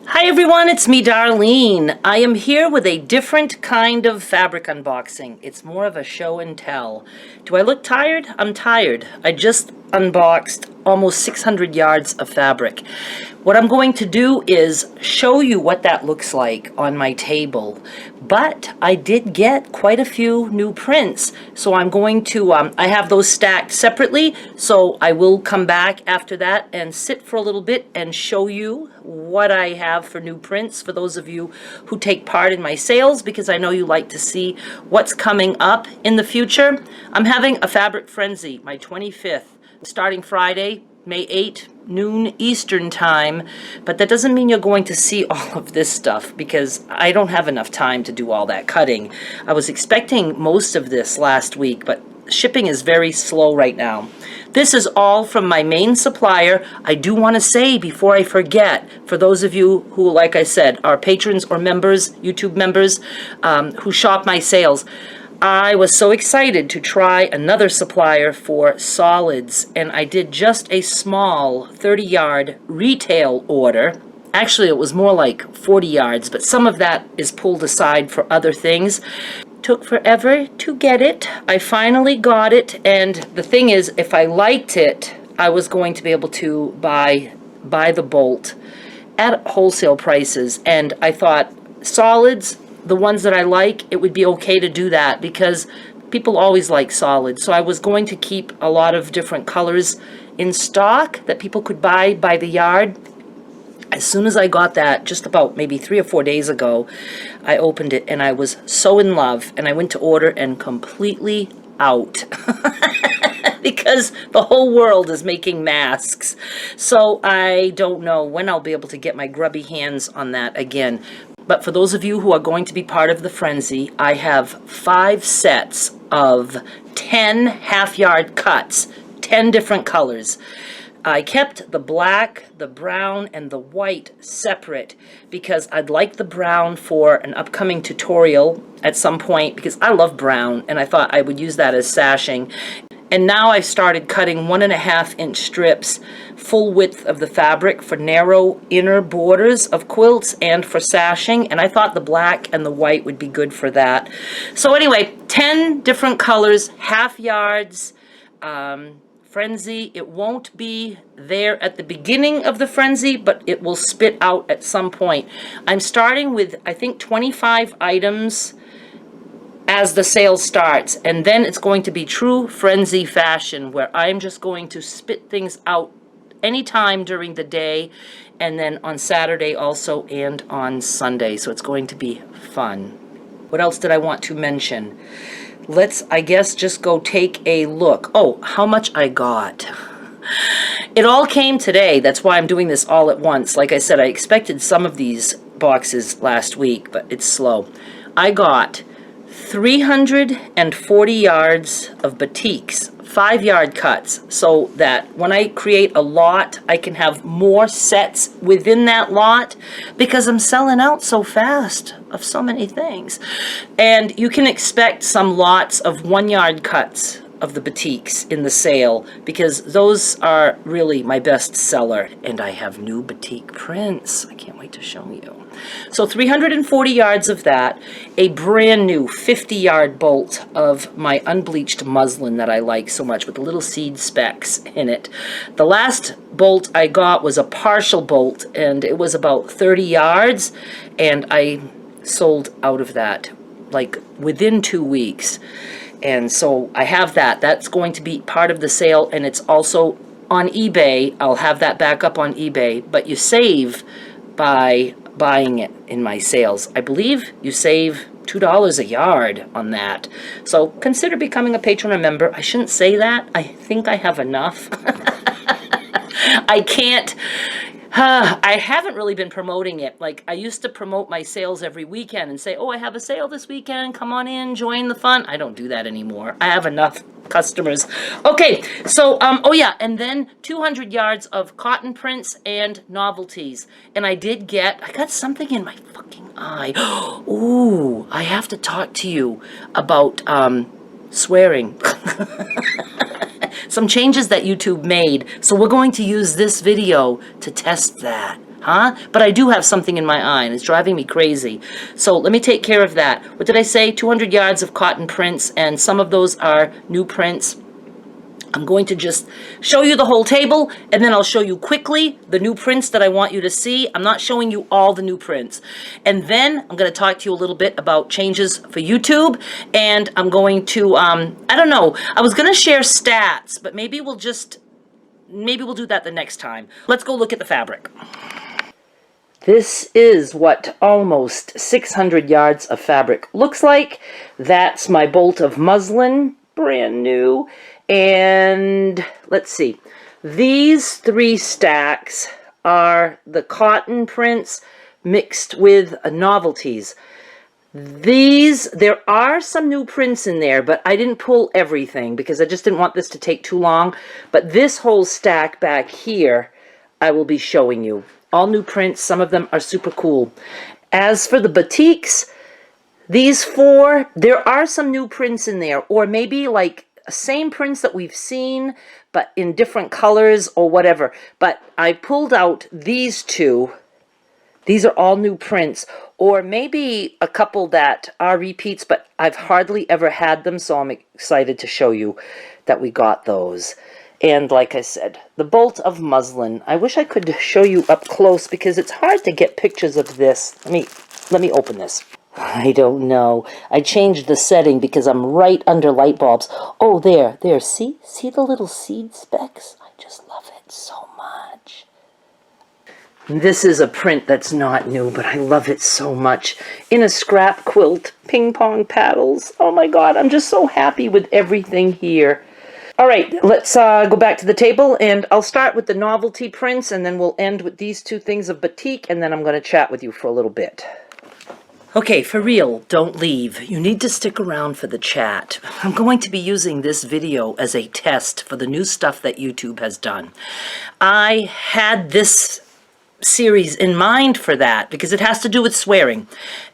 Hi everyone, it's me Darlene. I am here with a different kind of fabric unboxing. It's more of a show and tell. Do I look tired? I'm tired. I just unboxed almost 600 yards of fabric. What I'm going to do is show you what that looks like on my table. But I did get quite a few new prints, so I'm going to, I have those stacked separately, so I will come back after that and sit for a little bit and show you what I have for new prints for those of you who take part in my sales, because I know you like to see what's coming up in the future. I'm having a fabric frenzy, my 25th, starting Friday, May 8th, noon Eastern time, but that doesn't mean you're going to see all of this stuff because I don't have enough time to do all that cutting. I was expecting most of this last week, but shipping is very slow right now. This is all from my main supplier. I do want to say before I forget, for those of you who, like I said, are patrons or members, YouTube members, who shop my sales, I was so excited to try another supplier for solids, and I did just a small 30-yard retail order. Actually, it was more like 40 yards, but some of that is pulled aside for other things. Took forever to get it. I finally got it, and the thing is, if I liked it, I was going to be able to buy the bolt at wholesale prices, and I thought solids, the ones that I like, it would be okay to do that because people always like solids. So I was going to keep a lot of different colors in stock that people could buy by the yard. As soon as I got that, just about maybe 3 or 4 days ago, I opened it and I was so in love, and I went to order and completely out. Because the whole world is making masks. So I don't know when I'll be able to get my grubby hands on that again. But for those of you who are going to be part of the frenzy, I have 5 sets of 10 half-yard cuts, 10 different colors. I kept the black, the brown, and the white separate because I'd like the brown for an upcoming tutorial at some point because I love brown, and I thought I would use that as sashing. And now I've started cutting 1.5-inch strips, full width of the fabric for narrow inner borders of quilts and for sashing. And I thought the black and the white would be good for that. So anyway, 10 different colors, half yards, frenzy. It won't be there at the beginning of the frenzy, but it will spit out at some point. I'm starting with, I think, 25 items as the sale starts, and then it's going to be true frenzy fashion where I'm just going to spit things out anytime during the day, and then on Saturday also, and on Sunday. So it's going to be fun. What else did I want to mention? Let's, I guess, just go take a look. Oh, how much I got. It all came today. That's why I'm doing this all at once. Like I said, I expected some of these boxes last week, but it's slow. I got 340 yards of batiks, 5-yard cuts, so that when I create a lot, I can have more sets within that lot because I'm selling out so fast of so many things. And you can expect some lots of 1-yard cuts of the batiks in the sale because those are really my best seller, and I have new batik prints. I can't wait to show you. So 340 yards of that, a brand new 50-yard bolt of my unbleached muslin that I like so much with the little seed specks in it. The last bolt I got was a partial bolt, and it was about 30 yards, and I sold out of that like within 2 weeks. And so I have that. That's going to be part of the sale, and it's also on eBay. I'll have that back up on eBay, but you save by buying it in my sales. I believe you save $2 a yard on that. So consider becoming a patron or member. I shouldn't say that. I think I have enough. I can't. I haven't really been promoting it. Like, I used to promote my sales every weekend and say, oh, I have a sale this weekend. Come on in, join the fun. I don't do that anymore. I have enough customers. Okay, so, oh yeah, and then 200 yards of cotton prints and novelties. And I got something in my fucking eye. Ooh, I have to talk to you about swearing. Some changes that YouTube made. So we're going to use this video to test that. Huh? But I do have something in my eye, and it's driving me crazy. So let me take care of that. What did I say? 200 yards of cotton prints, and some of those are new prints. I'm going to just show you the whole table, and then I'll show you quickly the new prints that I want you to see. I'm not showing you all the new prints. And then I'm going to talk to you a little bit about changes for YouTube, and I'm going to, I don't know, I was going to share stats, but maybe we'll do that the next time. Let's go look at the fabric. This is what almost 600 yards of fabric looks like. That's my bolt of muslin, brand new. And let's see, these 3 stacks are the cotton prints mixed with novelties. There are some new prints in there, but I didn't pull everything because I just didn't want this to take too long. But this whole stack back here, I will be showing you. All new prints, some of them are super cool. As for the batiks, these 4, there are some new prints in there, or maybe like same prints that we've seen, but in different colors or whatever. But I pulled out these 2. These are all new prints, or maybe a couple that are repeats, but I've hardly ever had them, so I'm excited to show you that we got those. And like I said, the bolt of muslin. I wish I could show you up close because it's hard to get pictures of this. Let me open this. I don't know. I changed the setting because I'm right under light bulbs. Oh, there. See the little seed specks? I just love it so much. This is a print that's not new, but I love it so much. In a scrap quilt, ping pong paddles. Oh my God, I'm just so happy with everything here. All right, let's go back to the table, and I'll start with the novelty prints, and then we'll end with these 2 things of batik, and then I'm going to chat with you for a little bit. Okay, for real, don't leave. You need to stick around for the chat. I'm going to be using this video as a test for the new stuff that YouTube has done. I had this series in mind for that because it has to do with swearing.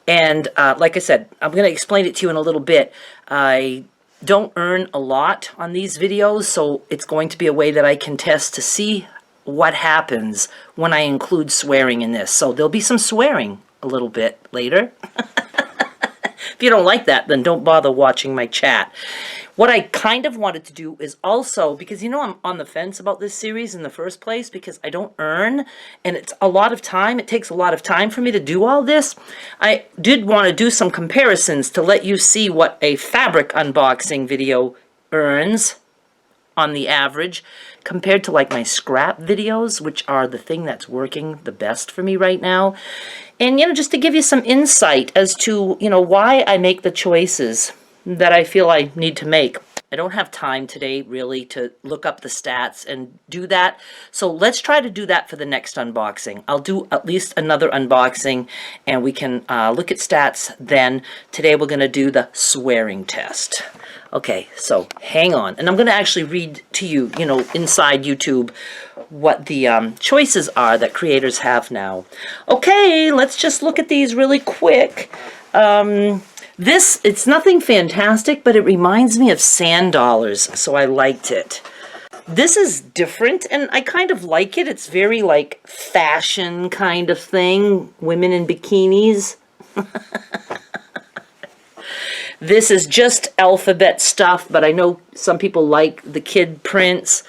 And like I said, I'm going to explain it to you in a little bit. I don't earn a lot on these videos, so it's going to be a way that I can test to see what happens when I include swearing in this. So there'll be some swearing a little bit later. If you don't like that, then don't bother watching my chat. What I kind of wanted to do is also, because you know I'm on the fence about this series in the first place because I don't earn, and it's a lot of time. It takes a lot of time for me to do all this. I did want to do some comparisons to let you see what a fabric unboxing video earns on the average compared to like my scrap videos, which are the thing that's working the best for me right now. And, you know, just to give you some insight as to, you know, why I make the choices that I feel I need to make. I don't have time today, really, to look up the stats and do that. So let's try to do that for the next unboxing. I'll do at least another unboxing, and we can look at stats then. Today we're going to do the swearing test. Okay, so hang on. And I'm going to actually read to you, you know, inside YouTube, what the choices are that creators have now. Okay, let's just look at these really quick. It's nothing fantastic, but it reminds me of sand dollars, so I liked it. This is different, and I kind of like it. It's very, like, fashion kind of thing. Women in bikinis. This is just alphabet stuff, but I know some people like the kid prints.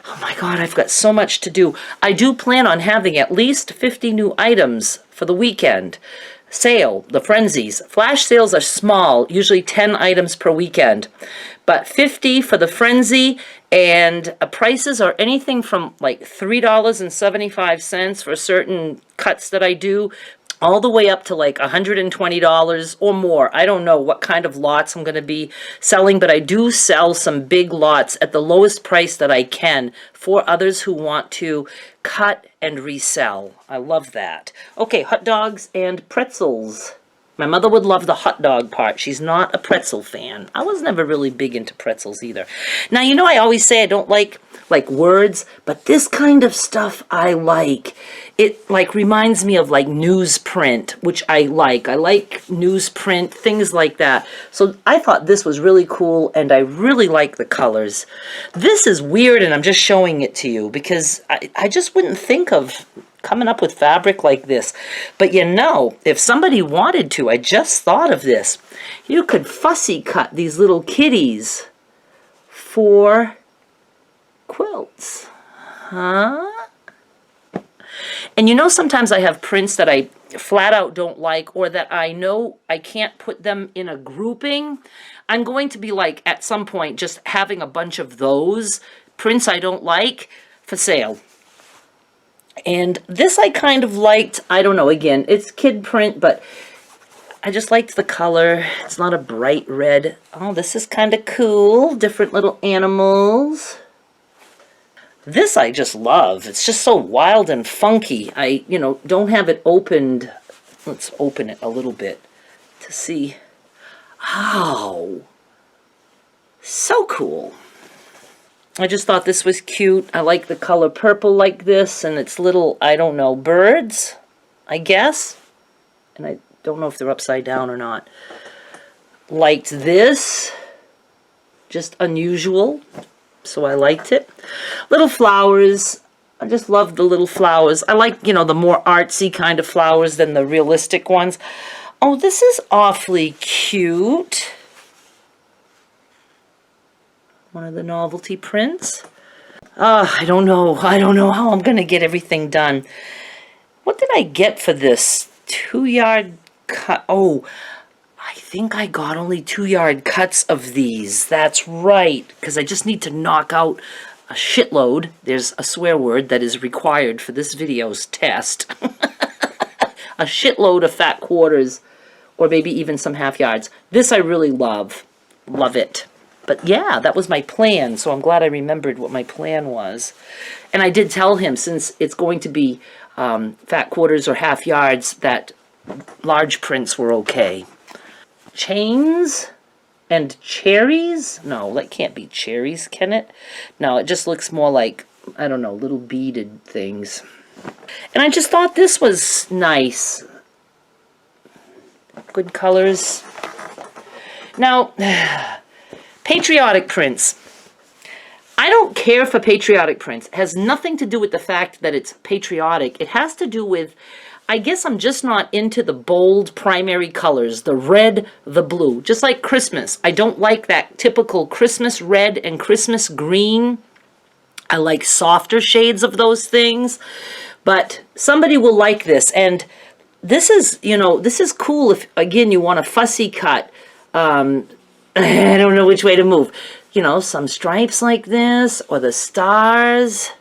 Oh my God, I've got so much to do. I do plan on having at least 50 new items for the weekend. Sale, the Frenzies. Flash sales are small, usually 10 items per weekend. But 50 for the Frenzy, and prices are anything from like $3.75 for certain cuts that I do, all the way up to like $120 or more. I don't know what kind of lots I'm going to be selling, but I do sell some big lots at the lowest price that I can for others who want to cut and resell. I love that. Okay, hot dogs and pretzels. My mother would love the hot dog part. She's not a pretzel fan. I was never really big into pretzels either. Now, you know, I always say I don't like words, but this kind of stuff I like. It like reminds me of like newsprint, which I like. I like newsprint, things like that. So I thought this was really cool, and I really like the colors. This is weird, and I'm just showing it to you because I just wouldn't think of coming up with fabric like this. But you know, if somebody wanted to, I just thought of this, you could fussy cut these little kitties for quilts. Huh? And you know, sometimes I have prints that I flat out don't like, or that I know I can't put them in a grouping. I'm going to be like, at some point, just having a bunch of those prints I don't like for sale. And this I kind of liked. I don't know, again, it's kid print, but I just liked the color. It's not a bright red. Oh, this is kind of cool. Different little animals. This I just love. It's just so wild and funky. I, you know, don't have it opened. Let's open it a little bit to see. Oh, so cool. I just thought this was cute. I like the color purple like this, and it's little, I don't know, birds, I guess. And I don't know if they're upside down or not. Liked this. Just unusual. So I liked it. Little flowers. I just love the little flowers. I like, you know, the more artsy kind of flowers than the realistic ones. Oh, this is awfully cute. One of the novelty prints. I don't know. I don't know how I'm going to get everything done. What did I get for this? 2-yard cut. Oh, I think I got only 2-yard cuts of these. That's right, because I just need to knock out a shitload. There's a swear word that is required for this video's test. A shitload of fat quarters, or maybe even some half yards. This I really love. Love it. But yeah, that was my plan, so I'm glad I remembered what my plan was. And I did tell him, since it's going to be fat quarters or half yards, that large prints were okay. Chains and cherries? No, that can't be cherries, can it? No, it just looks more like, I don't know, little beaded things. And I just thought this was nice. Good colors. Now, patriotic prints. I don't care for patriotic prints. It has nothing to do with the fact that it's patriotic. It has to do with, I guess I'm just not into the bold primary colors, the red, the blue. Just like Christmas. I don't like that typical Christmas red and Christmas green. I like softer shades of those things. But somebody will like this. And this is, you know, this is cool if, again, you want a fussy cut. I don't know which way to move. You know, some stripes like this, or the stars.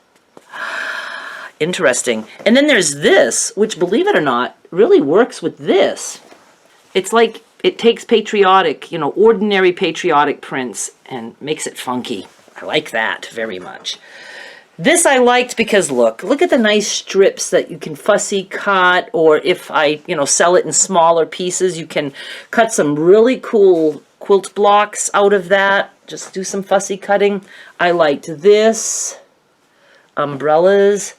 Interesting. And then there's this, which, believe it or not, really works with this. It's like it takes patriotic, you know, ordinary patriotic prints and makes it funky. I like that very much. This I liked because, look at the nice strips that you can fussy cut, or if I, you know, sell it in smaller pieces, you can cut some really cool quilt blocks out of that. Just do some fussy cutting. I liked this. Umbrellas.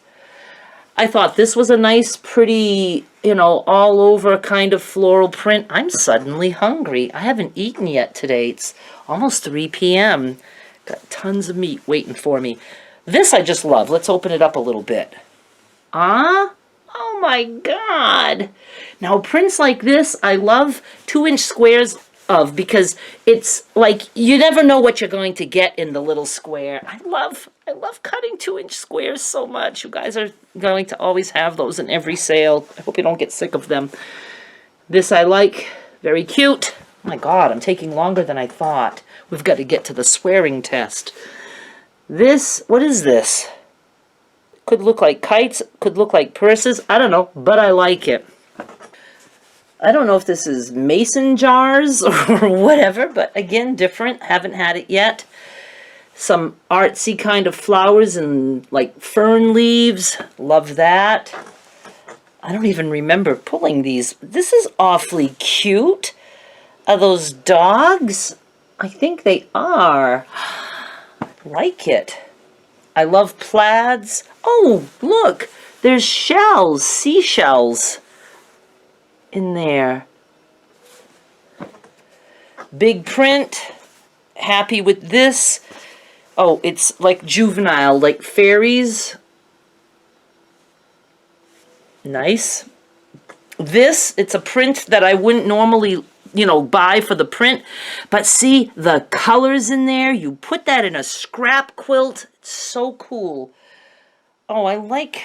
I thought this was a nice, pretty, you know, all over kind of floral print. I'm suddenly hungry. I haven't eaten yet today. It's almost 3 p.m. Got tons of meat waiting for me. This I just love. Let's open it up a little bit. Ah? Oh my God. Now prints like this, I love 2-inch squares of, because it's like you never know what you're going to get in the little square. I love cutting 2-inch squares so much. You guys are going to always have those in every sale. I hope you don't get sick of them. This I like. Very cute. Oh my God, I'm taking longer than I thought. We've got to get to the swearing test. This, what is this? Could look like kites, could look like purses. I don't know, but I like it. I don't know if this is mason jars or whatever, but again, different. Haven't had it yet. Some artsy kind of flowers and like fern leaves. Love that. I don't even remember pulling these. This is awfully cute. Are those dogs? I think they are. Like it. I love plaids. Oh, look. There's shells, seashells in there. Big print. Happy with this. Oh, it's like juvenile, like fairies. Nice. This, it's a print that I wouldn't normally, you know, buy for the print. But see the colors in there? You put that in a scrap quilt. It's so cool. Oh, I like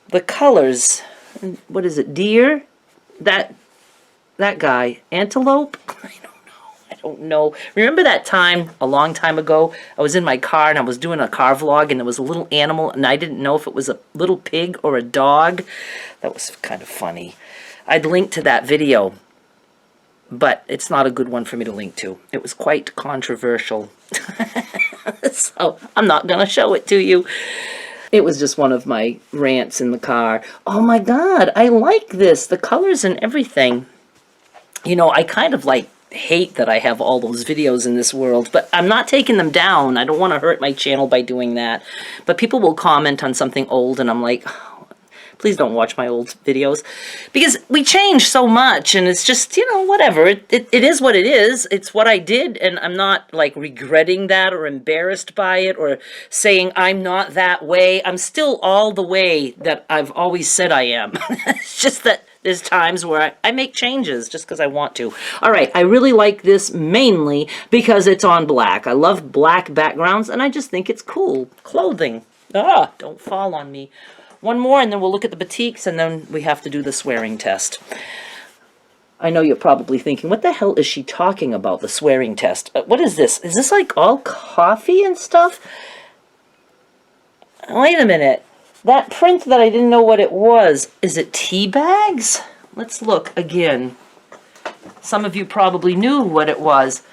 the colors. What is it? Deer? That guy. Antelope? I don't know. Remember that time, a long time ago, I was in my car and I was doing a car vlog and there was a little animal and I didn't know if it was a little pig or a dog? That was kind of funny. I'd link to that video, but it's not a good one for me to link to. It was quite controversial. So I'm not going to show it to you. It was just one of my rants in the car. Oh my God, I like this. The colors and everything. You know, I kind of like hate that I have all those videos in this world, but I'm not taking them down. I don't want to hurt my channel by doing that. But people will comment on something old and I'm like, oh, please don't watch my old videos. Because we change so much and it's just, you know, whatever. It is what it is. It's what I did and I'm not like regretting that or embarrassed by it or saying I'm not that way. I'm still all the way that I've always said I am. It's just that there's times where I make changes just because I want to. All right, I really like this mainly because it's on black. I love black backgrounds, and I just think it's cool. Clothing. Ah, don't fall on me. One more, and then we'll look at the batiks, and then we have to do the swearing test. I know you're probably thinking, what the hell is she talking about, the swearing test? What is this? Is this like all coffee and stuff? Wait a minute. That print that I didn't know what it was, is it tea bags? Let's look again. Some of you probably knew what it was.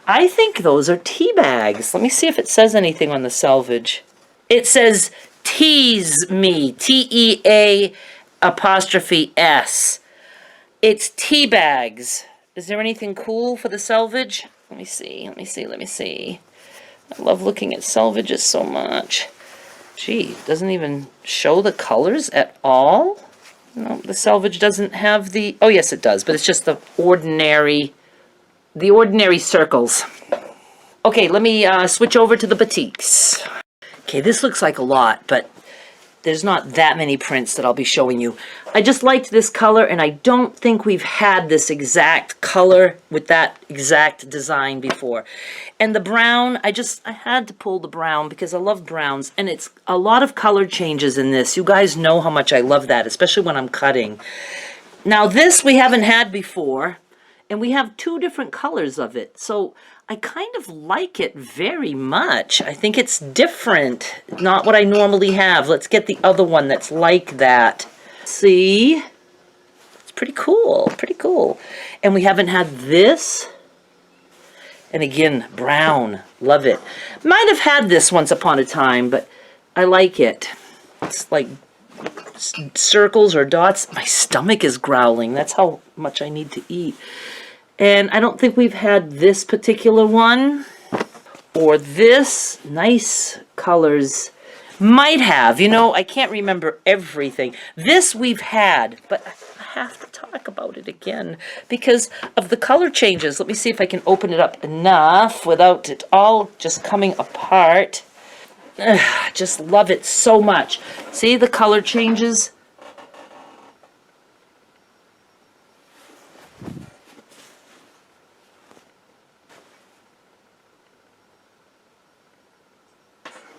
I think those are tea bags. Let me see if it says anything on the selvage. It says tease me, T-E-A apostrophe S. It's tea bags. Is there anything cool for the selvage? Let me see. I love looking at selvages so much. Gee, doesn't even show the colors at all? No, the selvage doesn't have the... Oh, yes, it does, but it's just the ordinary circles. Okay, let me switch over to the batiks. Okay, this looks like a lot, but there's not that many prints that I'll be showing you. I just liked this color, and I don't think we've had this exact color with that exact design before. And the brown, I had to pull the brown because I love browns, and it's a lot of color changes in this. You guys know how much I love that, especially when I'm cutting. Now this we haven't had before, and we have two different colors of it, so I kind of like it very much. I think it's different, not what I normally have. Let's get the other one that's like that. See? It's pretty cool, pretty cool. And we haven't had this. And again, brown, love it. Might have had this once upon a time, but I like it. It's like circles or dots. My stomach is growling. That's how much I need to eat. And I don't think we've had this particular one or this. Nice colors. Might have. You know, I can't remember everything. This we've had, but I have to talk about it again because of the color changes. Let me see if I can open it up enough without it all just coming apart. Ugh, just love it so much. See the color changes?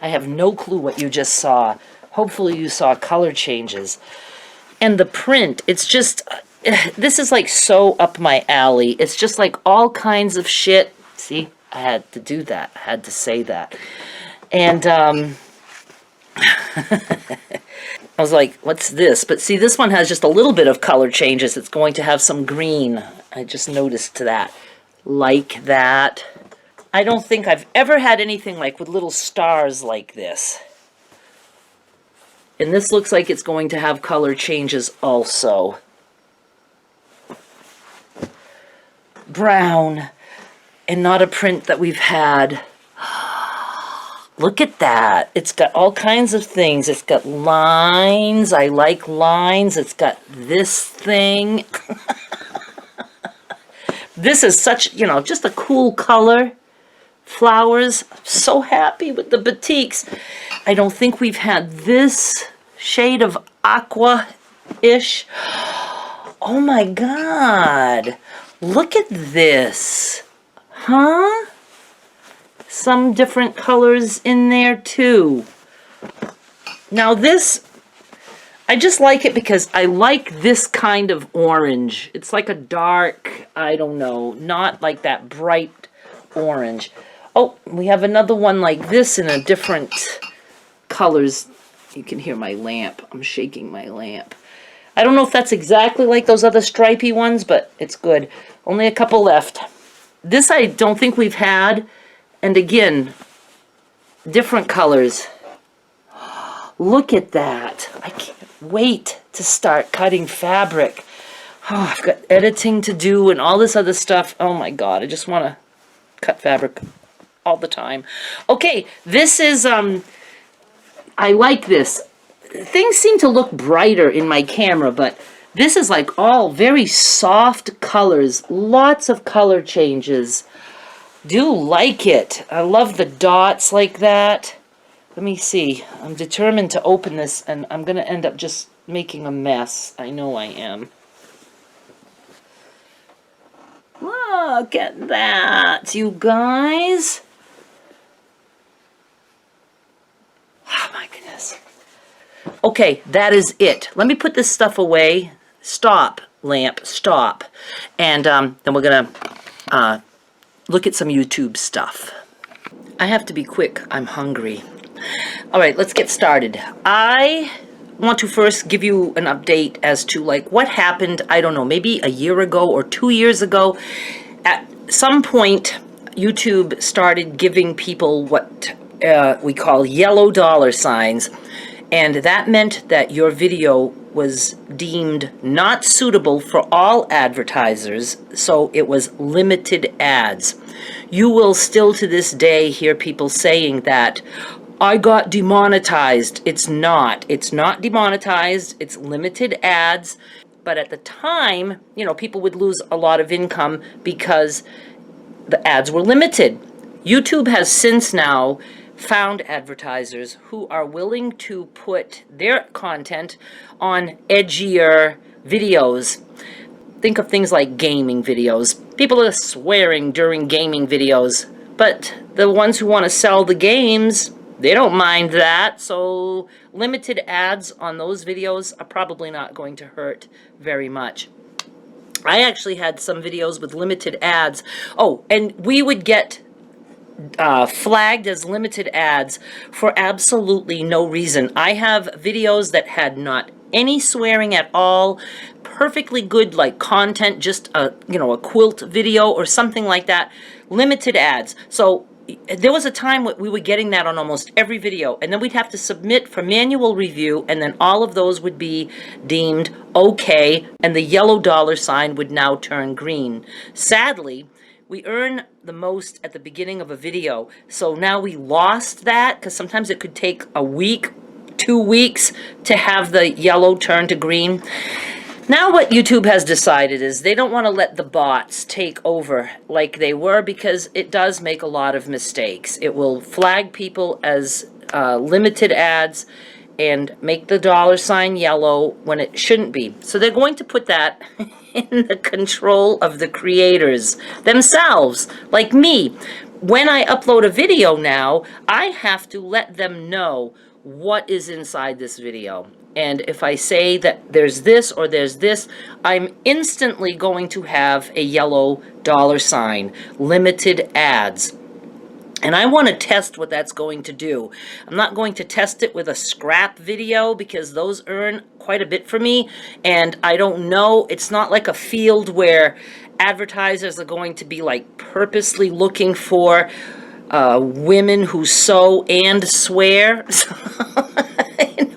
I have no clue what you just saw. Hopefully you saw color changes. And the print, it's just, this is like so up my alley. It's just like all kinds of shit. See, I had to do that. I had to say that. And I was like, what's this? But see, this one has just a little bit of color changes. It's going to have some green. I just noticed that. Like that. I don't think I've ever had anything like with little stars like this. And this looks like it's going to have color changes also. Brown. And not a print that we've had. Look at that. It's got all kinds of things. It's got lines. I like lines. It's got this thing. This is such, you know, just a cool color. Flowers. I'm so happy with the batiks. I don't think we've had this shade of aqua-ish. Oh my God. Look at this. Huh? Some different colors in there too. Now this, I just like it because I like this kind of orange. It's like a dark, I don't know, not like that bright orange. Oh, we have another one like this in a different colors. You can hear my lamp. I'm shaking my lamp. I don't know if that's exactly like those other stripy ones, but it's good. Only a couple left. This I don't think we've had. And again, different colors. Look at that. I can't wait to start cutting fabric. Oh, I've got editing to do and all this other stuff. Oh my God, I just want to cut fabric all the time. Okay, this is, I like this. Things seem to look brighter in my camera, but this is like all very soft colors. Lots of color changes. Do like it. I love the dots like that. Let me see. I'm determined to open this, and I'm going to end up just making a mess. I know I am. Look at that, you guys. Oh, my goodness. Okay, that is it. Let me put this stuff away. Stop, lamp, stop. And then we're going to look at some YouTube stuff. I have to be quick. I'm hungry. All right, let's get started. I want to first give you an update as to like what happened, I don't know, maybe a year ago or 2 years ago. At some point, YouTube started giving people what we call yellow dollar signs. And that meant that your video was deemed not suitable for all advertisers, so it was limited ads. You will still to this day hear people saying that, I got demonetized. It's not. It's not demonetized. It's limited ads. But at the time, you know, people would lose a lot of income because the ads were limited. YouTube has since now found advertisers who are willing to put their content on edgier videos. Think of things like gaming videos. People are swearing during gaming videos, but the ones who want to sell the games, they don't mind that, so limited ads on those videos are probably not going to hurt very much. I actually had some videos with limited ads. Oh, and we would get flagged as limited ads for absolutely no reason. I have videos that had not any swearing at all, perfectly good like content, just a a quilt video or something like that, limited ads. So there was a time when we were getting that on almost every video, and then we'd have to submit for manual review, and then all of those would be deemed okay, and the yellow dollar sign would now turn green. Sadly, we earn the most at the beginning of a video, so now we lost that because sometimes it could take a week, 2 weeks to have the yellow turn to green. Now what YouTube has decided is they don't want to let the bots take over like they were, because it does make a lot of mistakes. It will flag people as limited ads and make the dollar sign yellow when it shouldn't be. So they're going to put that in the control of the creators themselves, like me. When I upload a video now, I have to let them know what is inside this video. And if I say that there's this or there's this, I'm instantly going to have a yellow dollar sign, limited ads. And I want to test what that's going to do. I'm not going to test it with a scrap video because those earn quite a bit for me. And I don't know, it's not like a field where advertisers are going to be like purposely looking for women who sew and swear.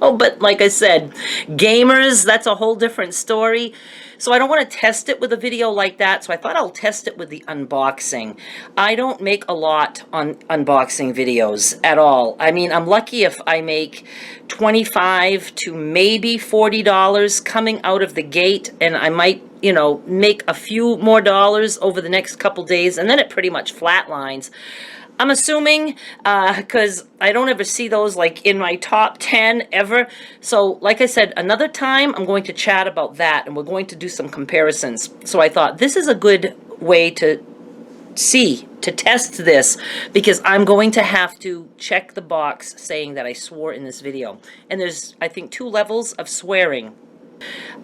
But like I said, gamers, that's a whole different story. So I don't want to test it with a video like that, so I thought I'll test it with the unboxing. I don't make a lot on unboxing videos at all. I mean, I'm lucky if I make $25 to maybe $40 coming out of the gate, and I might, make a few more dollars over the next couple days, and then it pretty much flatlines. I'm assuming, because I don't ever see those like in my top 10 ever. So like I said, another time I'm going to chat about that, and we're going to do some comparisons. So I thought this is a good way to test this, because I'm going to have to check the box saying that I swore in this video. And there's, I think, 2 levels of swearing.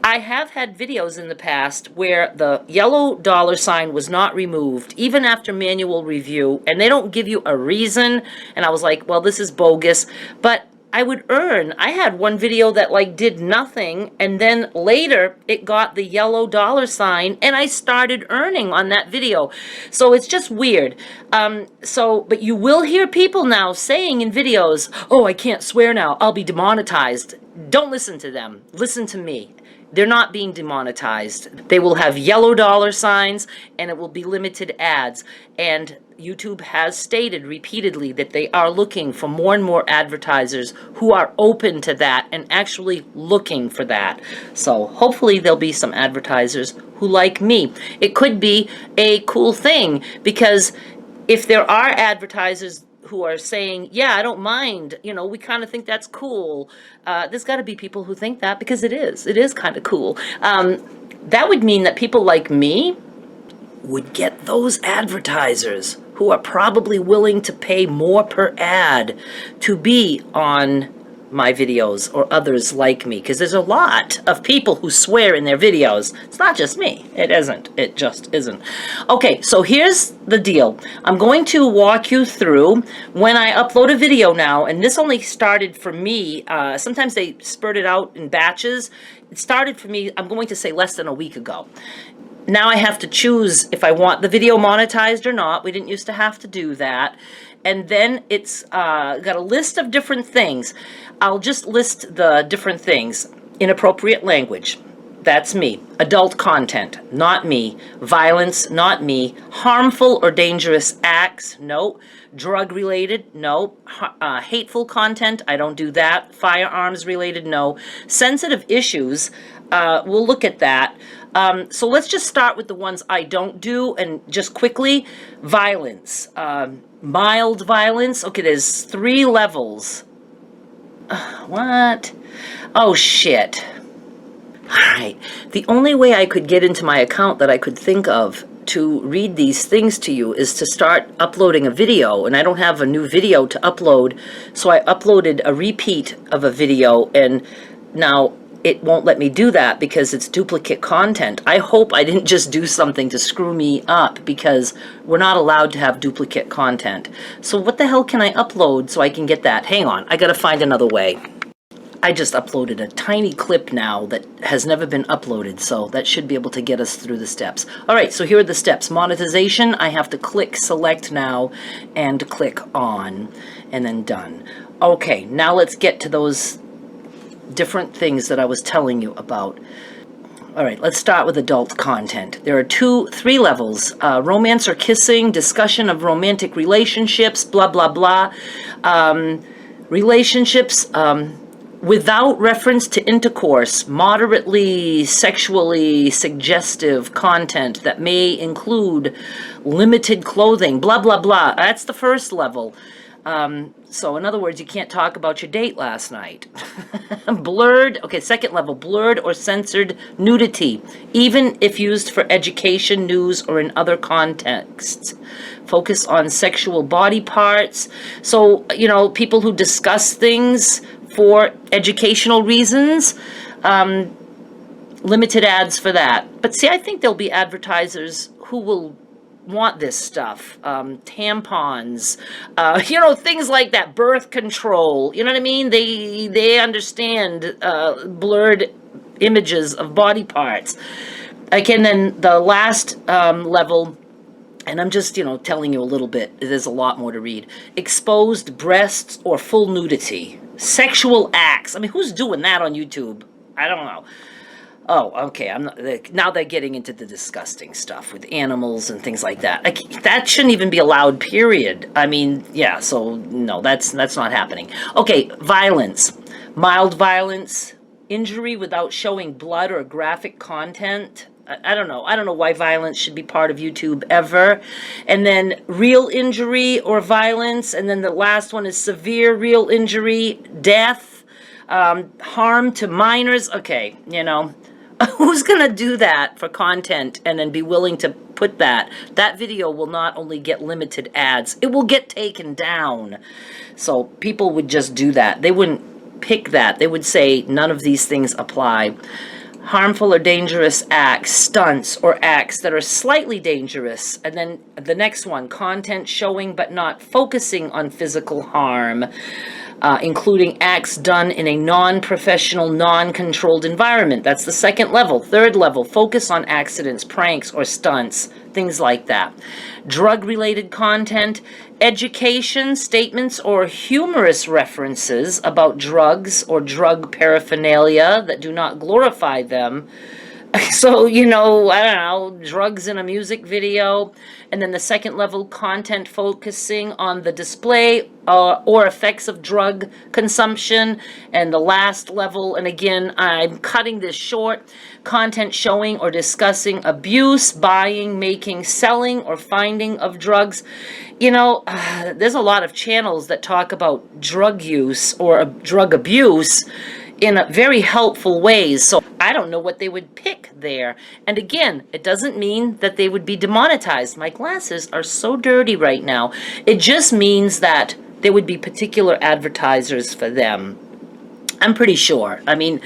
I have had videos in the past where the yellow $ was not removed, even after manual review, and they don't give you a reason, and I was like, well, this is bogus, but I would earn. I had one video that like did nothing, and then later it got the yellow $, and I started earning on that video. So it's just weird. But you will hear people now saying in videos, oh, I can't swear now, I'll be demonetized. Don't listen to them. Listen to me. They're not being demonetized. They will have yellow $, and it will be limited ads. And YouTube has stated repeatedly that they are looking for more and more advertisers who are open to that and actually looking for that. So hopefully there'll be some advertisers who like me. It could be a cool thing, because if there are advertisers who are saying, yeah, I don't mind, you know, we kind of think that's cool. There's got to be people who think that, because it is kind of cool. That would mean that people like me would get those advertisers who are probably willing to pay more per ad to be on my videos or others like me, because there's a lot of people who swear in their videos. It's not just me. It isn't. It just isn't. Okay, so here's the deal. I'm going to walk you through when I upload a video now, and this only started for me. Sometimes they spurt it out in batches. It started for me, I'm going to say, less than a week ago. Now I have to choose if I want the video monetized or not. We didn't used to have to do that. And then it's got a list of different things. I'll just list the different things. Inappropriate language, that's me. Adult content, not me. Violence, not me. Harmful or dangerous acts, no. Drug related, no. Hateful content, I don't do that. Firearms related, no. Sensitive issues, we'll look at that. So let's just start with the ones I don't do, and just quickly. Violence. Mild violence. Okay, there's 3 levels. What? Oh, shit. Alright, the only way I could get into my account that I could think of to read these things to you is to start uploading a video, and I don't have a new video to upload, so I uploaded a repeat of a video, and now it won't let me do that because it's duplicate content. I hope I didn't just do something to screw me up, because we're not allowed to have duplicate content. So what the hell can I upload so I can get that? Hang on, I gotta find another way. I just uploaded a tiny clip now that has never been uploaded, so that should be able to get us through the steps. All right, so here are the steps. Monetization, I have to click select now and click on, and then done. Okay, now let's get to those different things that I was telling you about. All right, let's start with adult content. There are 3 levels. Romance or kissing, discussion of romantic relationships, blah, blah, blah. Relationships without reference to intercourse, moderately sexually suggestive content that may include limited clothing, blah, blah, blah. That's the first level. So in other words, you can't talk about your date last night. Blurred, okay, second level, blurred or censored nudity, even if used for education, news, or in other contexts. Focus on sexual body parts. So, you know, people who discuss things for educational reasons, limited ads for that. But see, I think there'll be advertisers who will want this stuff. Tampons, you know, things like that, birth control, you know what I mean? They understand blurred images of body parts. Again, then the last level, and I'm just, you know, telling you a little bit, there's a lot more to read. Exposed breasts or full nudity. Sexual acts. I mean, who's doing that on YouTube? I don't know. Oh, okay. I'm not, now they're getting into the disgusting stuff with animals and things like that. That shouldn't even be allowed, period. I mean, yeah, so no, that's not happening. Okay, violence. Mild violence, injury without showing blood or graphic content, I don't know. I don't know why violence should be part of YouTube ever. And then real injury or violence. And then the last one is severe real injury, death, harm to minors. Okay, you know, who's going to do that for content and then be willing to put that? That video will not only get limited ads, it will get taken down. So people would just do that. They wouldn't pick that. They would say none of these things apply. Harmful or dangerous acts, stunts, or acts that are slightly dangerous. And then the next one, content showing but not focusing on physical harm, including acts done in a non-professional, non-controlled environment. That's the second level. Third level, focus on accidents, pranks, or stunts, things like that. Drug-related content, education, statements, or humorous references about drugs or drug paraphernalia that do not glorify them. So, you know, I don't know, drugs in a music video. And then the second level, content focusing on the display or effects of drug consumption. And the last level, and again, I'm cutting this short, content showing or discussing abuse, buying, making, selling, or finding of drugs. You know, there's a lot of channels that talk about drug use or drug abuse in a very helpful ways. So I don't know what they would pick there. And again, it doesn't mean that they would be demonetized. My glasses are so dirty right now. It just means that there would be particular advertisers for them. I'm pretty sure. I mean,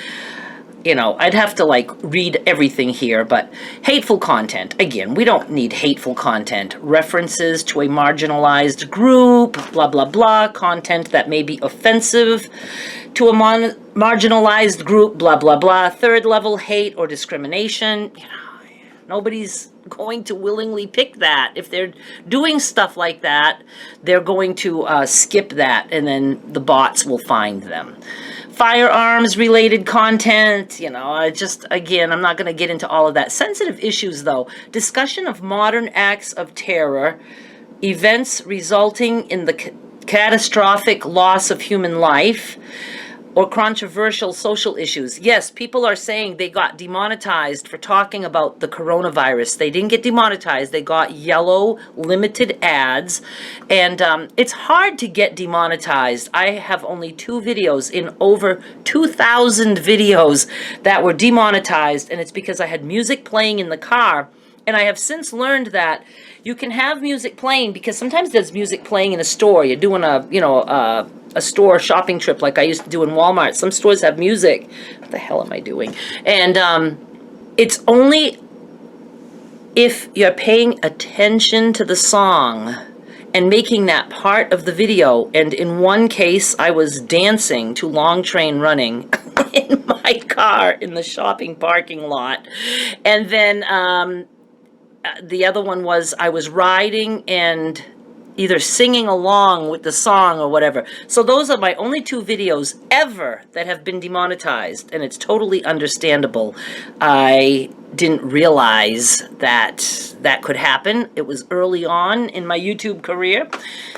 you know, I'd have to like read everything here, but hateful content. Again, we don't need hateful content. References to a marginalized group, blah, blah, blah. Content that may be offensive to a marginalized group, blah, blah, blah. Third level, hate or discrimination. You know, nobody's going to willingly pick that. If they're doing stuff like that, they're going to skip that, and then the bots will find them. Firearms related content, you know, again, I'm not going to get into all of that. Sensitive issues, though. Discussion of modern acts of terror, events resulting in the catastrophic loss of human life, or controversial social issues. Yes, people are saying they got demonetized for talking about the coronavirus. They didn't get demonetized. They got yellow limited ads. And it's hard to get demonetized. I have only 2 videos in over 2,000 videos that were demonetized. And it's because I had music playing in the car. And I have since learned that you can have music playing because sometimes there's music playing in a store. You're doing a store shopping trip like I used to do in Walmart. Some stores have music. What the hell am I doing? And it's only if you're paying attention to the song and making that part of the video. And in one case, I was dancing to Long Train Running in my car in the shopping parking lot. And then the other one was I was riding and either singing along with the song or whatever. So those are my only 2 videos ever that have been demonetized, and it's totally understandable. I didn't realize that that could happen. It was early on in my YouTube career.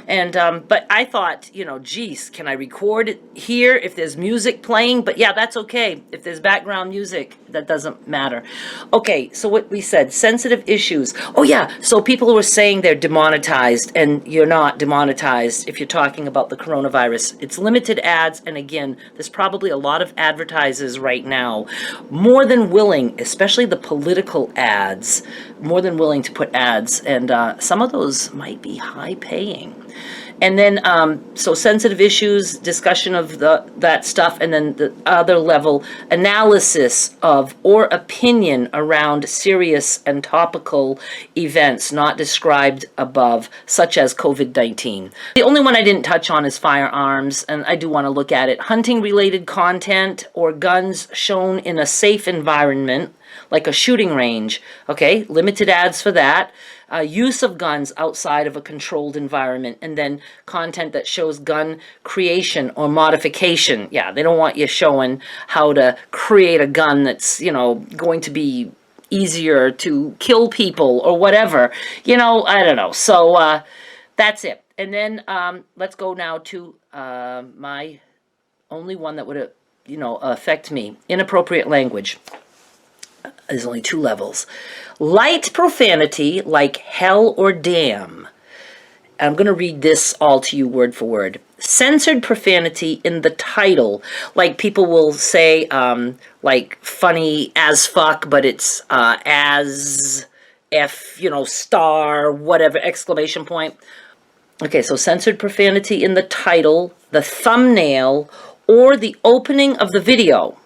And but I thought, you know, geez, can I record it here if there's music playing? But yeah, that's okay. If there's background music, that doesn't matter. Okay, so what we said, sensitive issues. Oh yeah, so people were saying they're demonetized, and you're not demonetized if you're talking about the coronavirus. It's limited ads, and again, there's probably a lot of advertisers right now more than willing, especially the political ads, more than willing to put ads, and some of those might be high paying. And then, so sensitive issues, discussion of that stuff, and then the other level, analysis of or opinion around serious and topical events not described above, such as COVID-19. The only one I didn't touch on is firearms, and I do want to look at it. Hunting-related content or guns shown in a safe environment, like a shooting range. Okay, limited ads for that. Use of guns outside of a controlled environment, and then content that shows gun creation or modification. Yeah, they don't want you showing how to create a gun that's, you know, going to be easier to kill people or whatever. You know, I don't know. So that's it. And then let's go now to my only one that would, you know, affect me. Inappropriate language. There's only 2 levels. Light profanity like hell or damn. I'm going to read this all to you word for word. Censored profanity in the title. Like people will say, like funny as fuck, but it's as F, star, whatever, exclamation point. Okay, so censored profanity in the title, the thumbnail, or the opening of the video.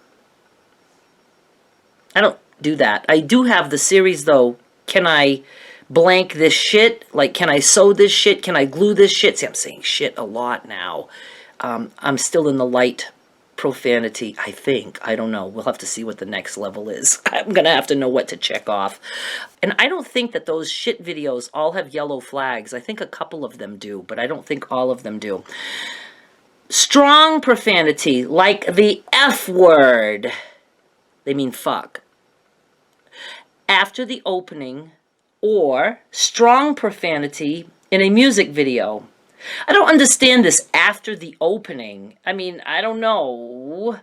I don't do that. I do have the series, though. Can I blank this shit? Like, can I sew this shit? Can I glue this shit? See, I'm saying shit a lot now. I'm still in the light profanity, I think. I don't know. We'll have to see what the next level is. I'm going to have to know what to check off. And I don't think that those shit videos all have yellow flags. I think a couple of them do, but I don't think all of them do. Strong profanity, like the F word. They mean fuck. After the opening, or strong profanity in a music video. I don't understand this after the opening. I mean, I don't know.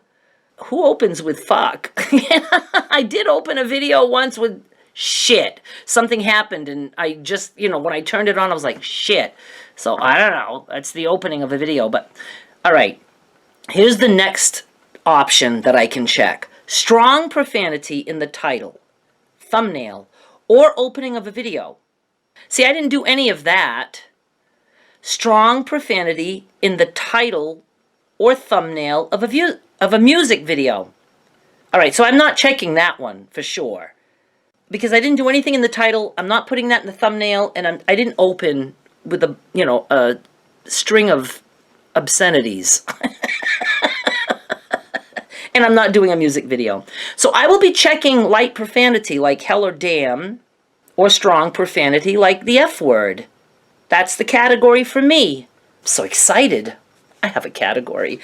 Who opens with fuck? I did open a video once with shit. Something happened and I just, when I turned it on, I was like, shit. So I don't know. That's the opening of a video. But all right, here's the next option that I can check. Strong profanity in the title, thumbnail, or opening of a video. See, I didn't do any of that. Strong profanity in the title or thumbnail of a music video. All right, so I'm not checking that one for sure. Because I didn't do anything in the title, I'm not putting that in the thumbnail, and I didn't open with a string of obscenities. And I'm not doing a music video. So I will be checking light profanity like hell or damn, or strong profanity like the F word. That's the category for me. I'm so excited. I have a category.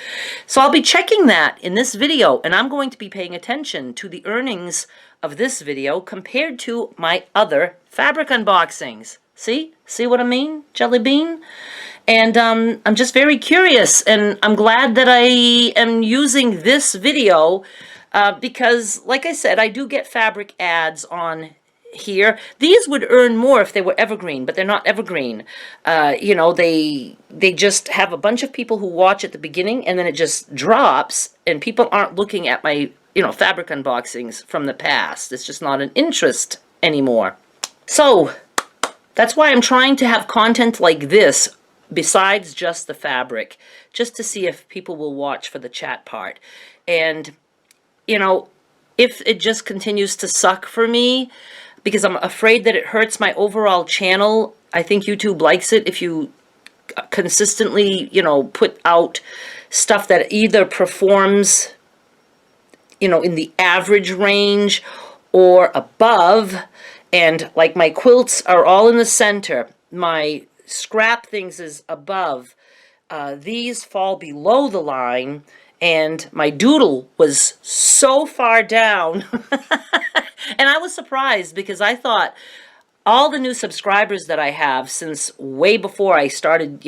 So I'll be checking that in this video, and I'm going to be paying attention to the earnings of this video compared to my other fabric unboxings. See? See what I mean, Jelly Bean? And I'm just very curious, and I'm glad that I am using this video because, like I said, I do get fabric ads on here. These would earn more if they were evergreen, but they're not evergreen. They just have a bunch of people who watch at the beginning, and then it just drops, and people aren't looking at my, fabric unboxings from the past. It's just not an interest anymore. So that's why I'm trying to have content like this besides just the fabric, just to see if people will watch for the chat part. And, if it just continues to suck for me, because I'm afraid that it hurts my overall channel. I think YouTube likes it if you consistently, put out stuff that either performs, in the average range or above. And like my quilts are all in the center. My scrap things is above. These fall below the line. And my doodle was so far down. And I was surprised because I thought all the new subscribers that I have since way before I started,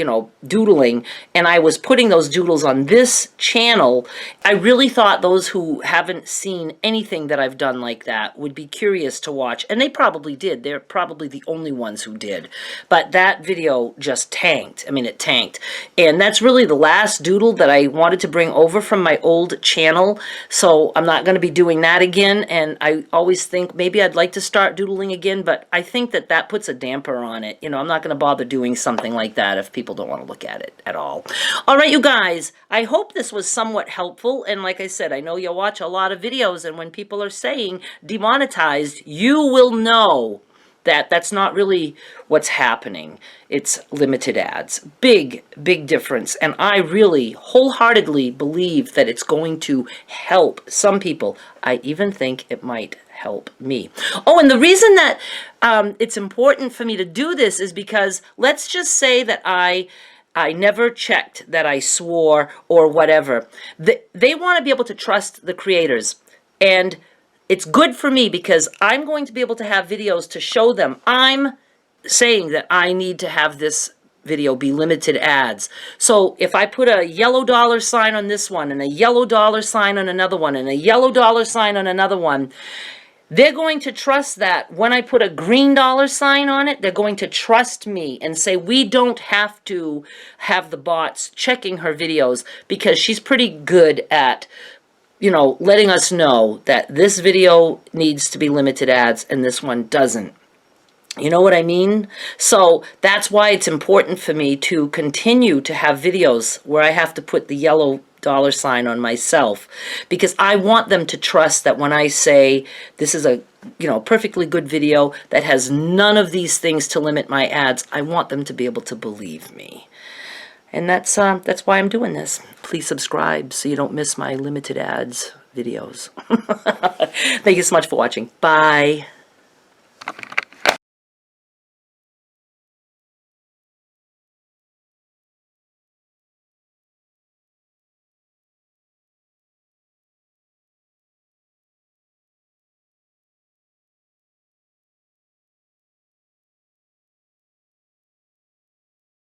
doodling, and I was putting those doodles on this channel, I really thought those who haven't seen anything that I've done like that would be curious to watch. And they probably did. They're probably the only ones who did. But that video just tanked. I mean, it tanked. And that's really the last doodle that I wanted to bring over from my old channel. So I'm not going to be doing that again. And I always think maybe I'd like to start doodling again, but I think that puts a damper on it. I'm not going to bother doing something like that if people don't want to look at it at all. All right, you guys, I hope this was somewhat helpful. And like I said, I know you watch a lot of videos, and when people are saying demonetized, you will know that that's not really what's happening. It's limited ads. Big, big difference. And I really wholeheartedly believe that it's going to help some people. I even think it might help me. Oh, and the reason that it's important for me to do this is because let's just say that I never checked that I swore or whatever. They want to be able to trust the creators. And it's good for me because I'm going to be able to have videos to show them. I'm saying that I need to have this video be limited ads. So if I put a yellow dollar sign on this one and a yellow dollar sign on another one and a yellow dollar sign on another one, They're going to trust that when I put a green dollar sign on it, they're going to trust me and say, we don't have to have the bots checking her videos because she's pretty good at, you know, letting us know that this video needs to be limited ads and this one doesn't. You know what I mean? So that's why it's important for me to continue to have videos where I have to put the yellow dollar sign on myself, because I want them to trust that when I say this is a, you know, perfectly good video that has none of these things to limit my ads, I want them to be able to believe me. And that's why I'm doing this. Please subscribe so you don't miss my limited ads videos. Thank you so much for watching. Bye.